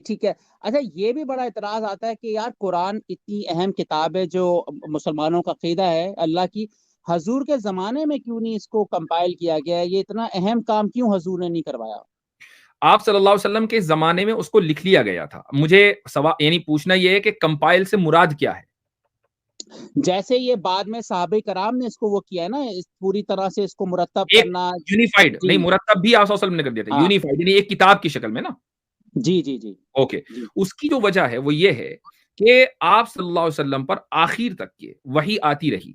ठीक है। अच्छा, ये भी बड़ा इतराज आता है कि यार कुरान इतनी अहम किताब है जो मुसलमानों का अकीदा है अल्लाह की, हजूर के जमाने में क्यों नहीं इसको कंपाइल किया गया है? ये इतना अहम काम क्यों हजूर ने नहीं करवाया? आप सल्लल्लाहु अलैहि वसल्लम के ज़माने में उसको लिख लिया गया था। मुझे सवा यानी पूछना ये है कि कंपाइल से मुराद क्या है? जैसे ये बाद में साहबे कराम ने इसको वो किया है ना, इस पूरी तरह से इसको मुरतब एक करना। यूनिफाइड जी। नहीं, मुरत्तब भी आप सल्लल्लाहु अलैहि वसल्लम ने कर दिया था। हाँ। यूनिफाइड यानी एक किताब की शक्ल में ना। जी जी जी। ओके। जी। उसकी जो वजह है वो ये है कि आप सल्लल्लाहु अलैहि वसल्लम पर आखिर तक के वही आती रही,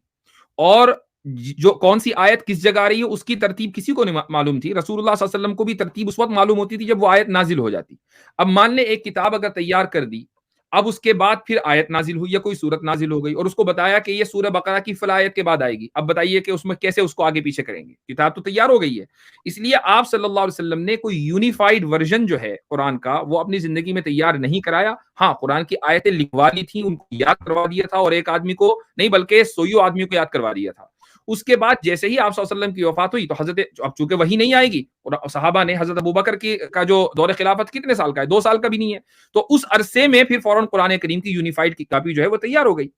और जो कौन सी आयत किस जगह आ रही है उसकी तरतीब किसी को नहीं मालूम थी। रसूलुल्लाह सल्लल्लाहु अलैहि वसल्लम को भी तरतीब उस वक्त मालूम होती थी जब वो आयत नाजिल हो जाती। अब मान ले एक किताब अगर तैयार कर दी, अब उसके बाद फिर आयत नाजिल हुई या कोई सूरत नाजिल हो गई और उसको बताया कि ये सूरह बकरा की फला आयत के बाद आएगी। अब बताइए कि उसमें कैसे उसको आगे पीछे करेंगे? किताब तो तैयार हो गई है। इसलिए आप सल्लल्लाहु अलैहि वसल्लम ने कोई यूनिफाइड वर्जन जो है कुरान का वो अपनी जिंदगी में तैयार नहीं कराया। हाँ, कुरान की आयतें लिखवा ली थी, उनको याद करवा दिया था, और एक आदमी को नहीं बल्कि सोयो आदमी को याद करवा दिया था। उसके बाद जैसे ही आप सल्लल्लाहु अलैहि वसल्लम की वफात हुई तो हजरत, अब चूंकि वही नहीं आएगी, और सहाबा ने हजरत अबू बकर की का जो दौर खिलाफत कितने साल का है, 2 साल का भी नहीं है, तो उस अरसे में फिर फौरन कुरान करीम की यूनिफाइड की कॉपी जो है वो तैयार हो गई।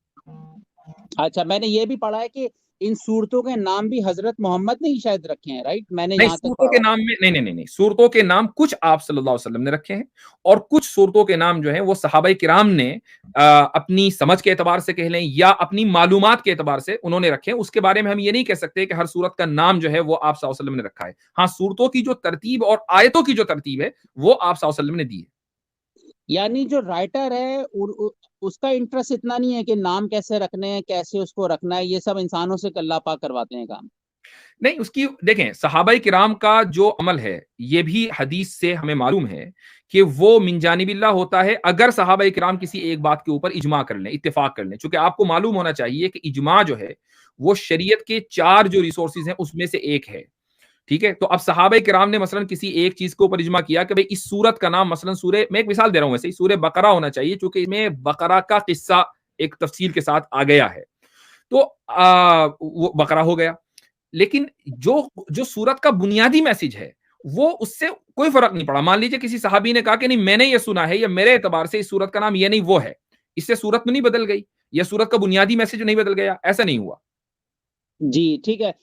अच्छा, मैंने ये भी पढ़ा है कि इन सूरतों के नाम भी हजरत मोहम्मद ने ही शायद रखे हैं, राइट? मैंने नहीं, यहाँ तक सूरतों के पढ़ा नाम में नहीं, नहीं, नहीं, नहीं, सूरतों के नाम कुछ आप सल्लल्लाहु अलैहि वसल्लम ने रखे हैं, और कुछ सूरतों के नाम जो है वो सहाबाए किराम ने अपनी समझ के एतबार से कह लें या अपनी मालूमात के एतबार से उन्होंने रखे हैं। उसके बारे में हम ये नहीं कह सकते कि हर सूरत का नाम जो है वो आप सल्लल्लाहु अलैहि वसल्लम ने रखा है। हाँ, सूरतों की जो तरतीब और आयतों की जो तरतीब है वो आप सल्लल्लाहु अलैहि वसल्लम ने दी है। यानी जो राइटर है उसका इंटरेस्ट इतना नहीं है कि नाम कैसे रखने हैं, कैसे उसको रखना है, ये सब इंसानों से अल्लाह पाक करवाते हैं काम। नहीं, उसकी देखें, सहाबाए किराम का जो अमल है, ये भी हदीस से हमें मालूम है कि वो मिन जानिबिल्लाह होता है, अगर सहाबाए किराम किसी एक बात के ऊपर इज्मा कर लें, इत्तेफाक कर लें। चूंकि आपको मालूम होना चाहिए कि इज्मा जो है, वो शरीयत के 4 जो रिसोर्सेज हैं, उसमें से एक है। ठीक है? तो अब सहाबाए किराम ने मसलन किसी एक चीज के ऊपर इज्मा किया कि भाई इस सूरत का नाम मसलन सूरह, मैं एक मिसाल दे रहा हूं, वैसे ही सूरह बकरा होना चाहिए, चूंकि इसमें बकरा का किस्सा एक तफसील के साथ आ गया है। तो वो बकरा हो गया। लेकिन जो जो सूरत का बुनियादी मैसेज है, वो उससे कोई फर्क नहीं पड़ा। मान लीजिए किसी सहाबी ने कहा कि नहीं, मैंने ये सुना है या मेरे एतबार से इस सूरत का नाम ये नहीं वो है, इससे सूरत तो नहीं बदल गई या सूरत का बुनियादी मैसेज नहीं बदल गया, ऐसा नहीं हुआ। जी, ठीक है।